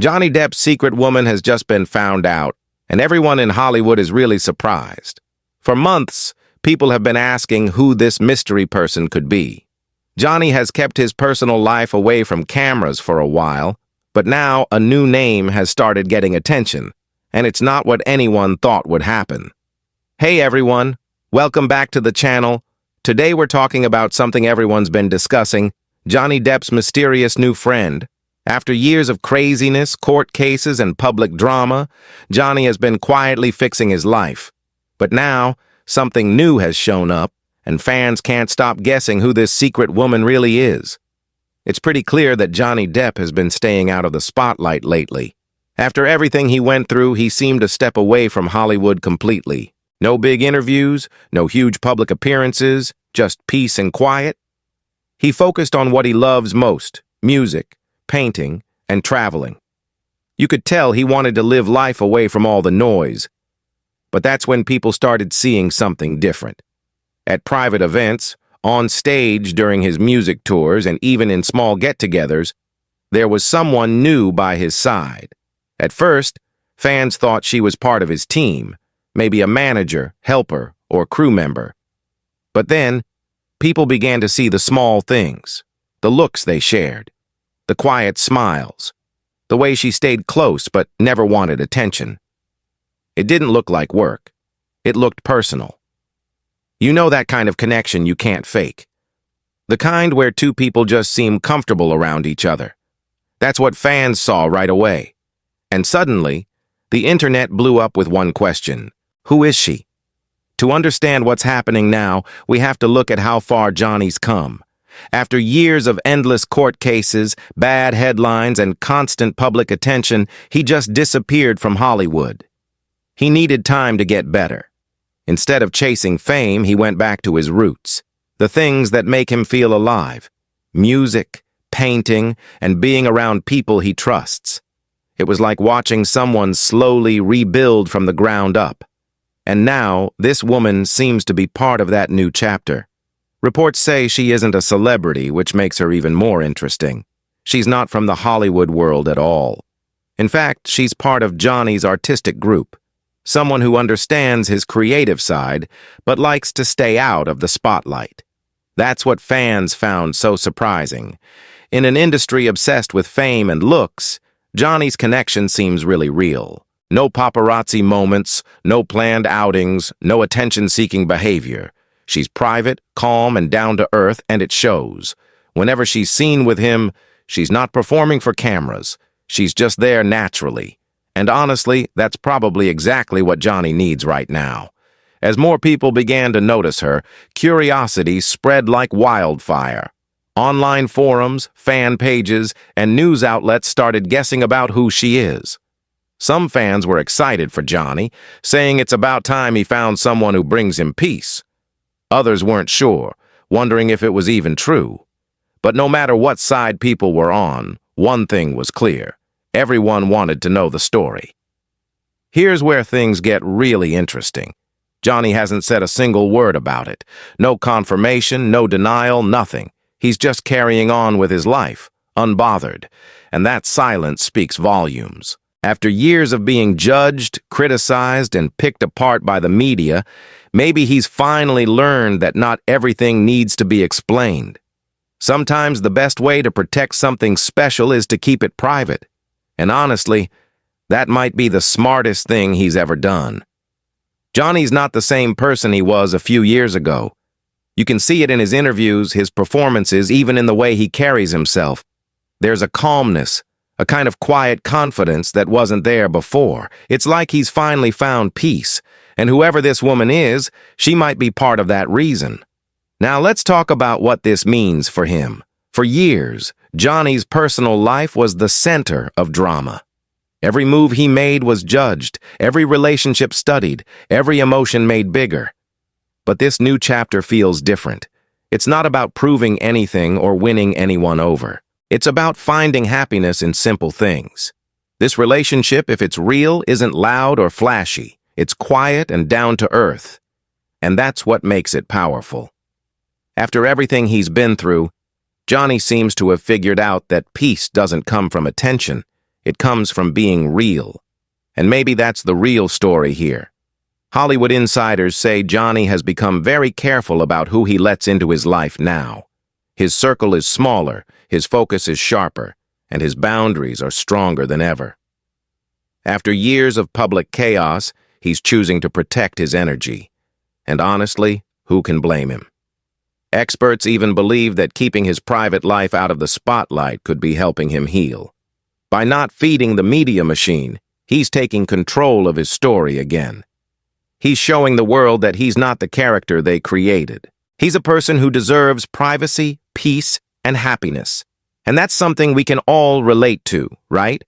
Johnny Depp's secret woman has just been found out, and everyone in Hollywood is really surprised. For months, people have been asking who this mystery person could be. Johnny has kept his personal life away from cameras for a while, but now a new name has started getting attention, and it's not what anyone thought would happen. Hey everyone, welcome back to the channel. Today we're talking about something everyone's been discussing, Johnny Depp's mysterious new friend. After years of craziness, court cases, and public drama, Johnny has been quietly fixing his life. But now, something new has shown up, and fans can't stop guessing who this secret woman really is. It's pretty clear that Johnny Depp has been staying out of the spotlight lately. After everything he went through, he seemed to step away from Hollywood completely. No big interviews, no huge public appearances, just peace and quiet. He focused on what he loves most, music, painting, and traveling. You could tell he wanted to live life away from all the noise. But that's when people started seeing something different. At private events, on stage during his music tours, and even in small get-togethers, there was someone new by his side. At first, fans thought she was part of his team, maybe a manager, helper, or crew member. But then, people began to see the small things, the looks they shared, the quiet smiles, the way she stayed close but never wanted attention. It didn't look like work. It looked personal. You know that kind of connection you can't fake. The kind where two people just seem comfortable around each other. That's what fans saw right away. And suddenly, the internet blew up with one question. Who is she? To understand what's happening now, we have to look at how far Johnny's come. After years of endless court cases, bad headlines, and constant public attention, he just disappeared from Hollywood. He needed time to get better. Instead of chasing fame, he went back to his roots, the things that make him feel alive: music, painting, and being around people he trusts. It was like watching someone slowly rebuild from the ground up. And now, this woman seems to be part of that new chapter. Reports say she isn't a celebrity, which makes her even more interesting. She's not from the Hollywood world at all. In fact, she's part of Johnny's artistic group, someone who understands his creative side, but likes to stay out of the spotlight. That's what fans found so surprising. In an industry obsessed with fame and looks, Johnny's connection seems really real. No paparazzi moments, no planned outings, no attention-seeking behavior. She's private, calm, and down to earth, and it shows. Whenever she's seen with him, she's not performing for cameras. She's just there naturally. And honestly, that's probably exactly what Johnny needs right now. As more people began to notice her, curiosity spread like wildfire. Online forums, fan pages, and news outlets started guessing about who she is. Some fans were excited for Johnny, saying it's about time he found someone who brings him peace. Others weren't sure, wondering if it was even true. But no matter what side people were on, one thing was clear. Everyone wanted to know the story. Here's where things get really interesting. Johnny hasn't said a single word about it. No confirmation, no denial, nothing. He's just carrying on with his life, unbothered. And that silence speaks volumes. After years of being judged, criticized, and picked apart by the media, maybe he's finally learned that not everything needs to be explained. Sometimes the best way to protect something special is to keep it private. And honestly, that might be the smartest thing he's ever done. Johnny's not the same person he was a few years ago. You can see it in his interviews, his performances, even in the way he carries himself. There's a calmness, a kind of quiet confidence that wasn't there before. It's like he's finally found peace, and whoever this woman is, she might be part of that reason. Now let's talk about what this means for him. For years, Johnny's personal life was the center of drama. Every move he made was judged, every relationship studied, every emotion made bigger. But this new chapter feels different. It's not about proving anything or winning anyone over. It's about finding happiness in simple things. This relationship, if it's real, isn't loud or flashy. It's quiet and down to earth. And that's what makes it powerful. After everything he's been through, Johnny seems to have figured out that peace doesn't come from attention. It comes from being real. And maybe that's the real story here. Hollywood insiders say Johnny has become very careful about who he lets into his life now. His circle is smaller, his focus is sharper, and his boundaries are stronger than ever. After years of public chaos, he's choosing to protect his energy. And honestly, who can blame him? Experts even believe that keeping his private life out of the spotlight could be helping him heal. By not feeding the media machine, he's taking control of his story again. He's showing the world that he's not the character they created. He's a person who deserves privacy, peace, and happiness. And that's something we can all relate to, right?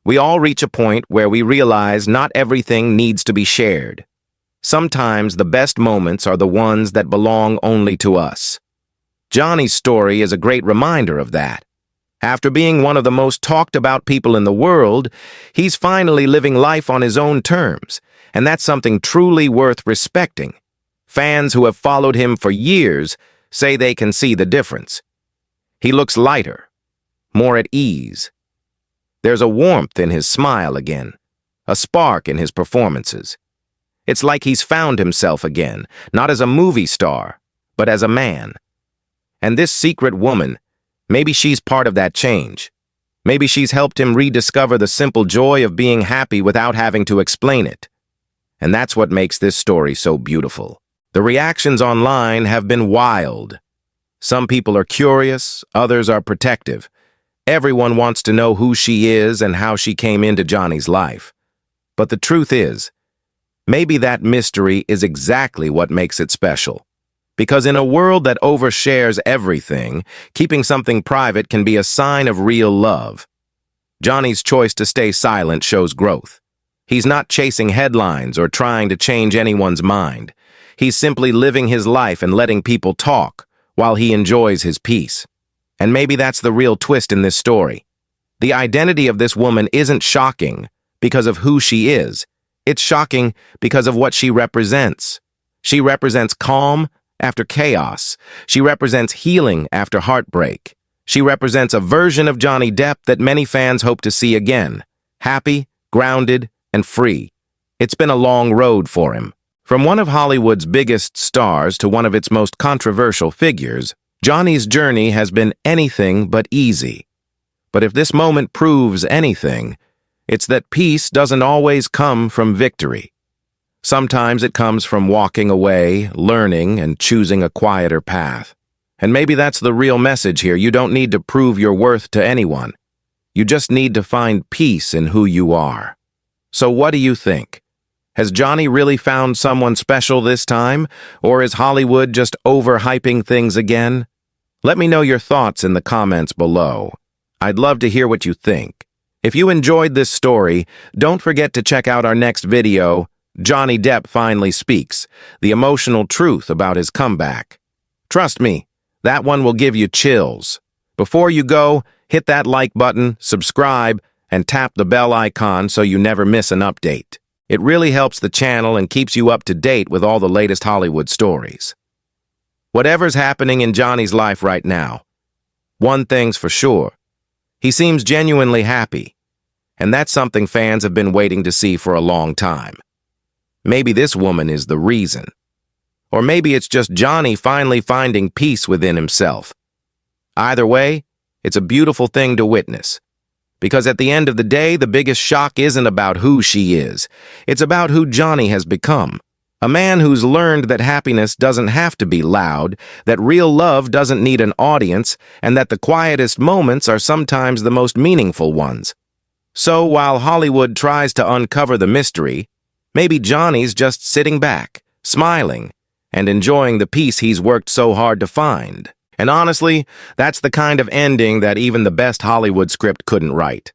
We all reach a point where we realize not everything needs to be shared. Sometimes the best moments are the ones that belong only to us. Johnny's story is a great reminder of that. After being one of the most talked about people in the world, he's finally living life on his own terms, and that's something truly worth respecting. Fans who have followed him for years say they can see the difference. He looks lighter, more at ease. There's a warmth in his smile again, a spark in his performances. It's like he's found himself again, not as a movie star, but as a man. And this secret woman, maybe she's part of that change. Maybe she's helped him rediscover the simple joy of being happy without having to explain it. And that's what makes this story so beautiful. The reactions online have been wild. Some people are curious, others are protective. Everyone wants to know who she is and how she came into Johnny's life. But the truth is, maybe that mystery is exactly what makes it special. Because in a world that overshares everything, keeping something private can be a sign of real love. Johnny's choice to stay silent shows growth. He's not chasing headlines or trying to change anyone's mind. He's simply living his life and letting people talk while he enjoys his peace. And maybe that's the real twist in this story. The identity of this woman isn't shocking because of who she is. It's shocking because of what she represents. She represents calm after chaos. She represents healing after heartbreak. She represents a version of Johnny Depp that many fans hope to see again. Happy, grounded, and free. It's been a long road for him. From one of Hollywood's biggest stars to one of its most controversial figures, Johnny's journey has been anything but easy. But if this moment proves anything, it's that peace doesn't always come from victory. Sometimes it comes from walking away, learning, and choosing a quieter path. And maybe that's the real message here. You don't need to prove your worth to anyone. You just need to find peace in who you are. So what do you think? Has Johnny really found someone special this time, or is Hollywood just overhyping things again? Let me know your thoughts in the comments below. I'd love to hear what you think. If you enjoyed this story, don't forget to check out our next video, Johnny Depp Finally Speaks, the emotional truth about his comeback. Trust me, that one will give you chills. Before you go, hit that like button, subscribe, and tap the bell icon so you never miss an update. It really helps the channel and keeps you up to date with all the latest Hollywood stories. Whatever's happening in Johnny's life right now, one thing's for sure. He seems genuinely happy, and that's something fans have been waiting to see for a long time. Maybe this woman is the reason. Or maybe it's just Johnny finally finding peace within himself. Either way, it's a beautiful thing to witness. Because at the end of the day, the biggest shock isn't about who she is. It's about who Johnny has become. A man who's learned that happiness doesn't have to be loud, that real love doesn't need an audience, and that the quietest moments are sometimes the most meaningful ones. So while Hollywood tries to uncover the mystery, maybe Johnny's just sitting back, smiling, and enjoying the peace he's worked so hard to find. And honestly, that's the kind of ending that even the best Hollywood script couldn't write.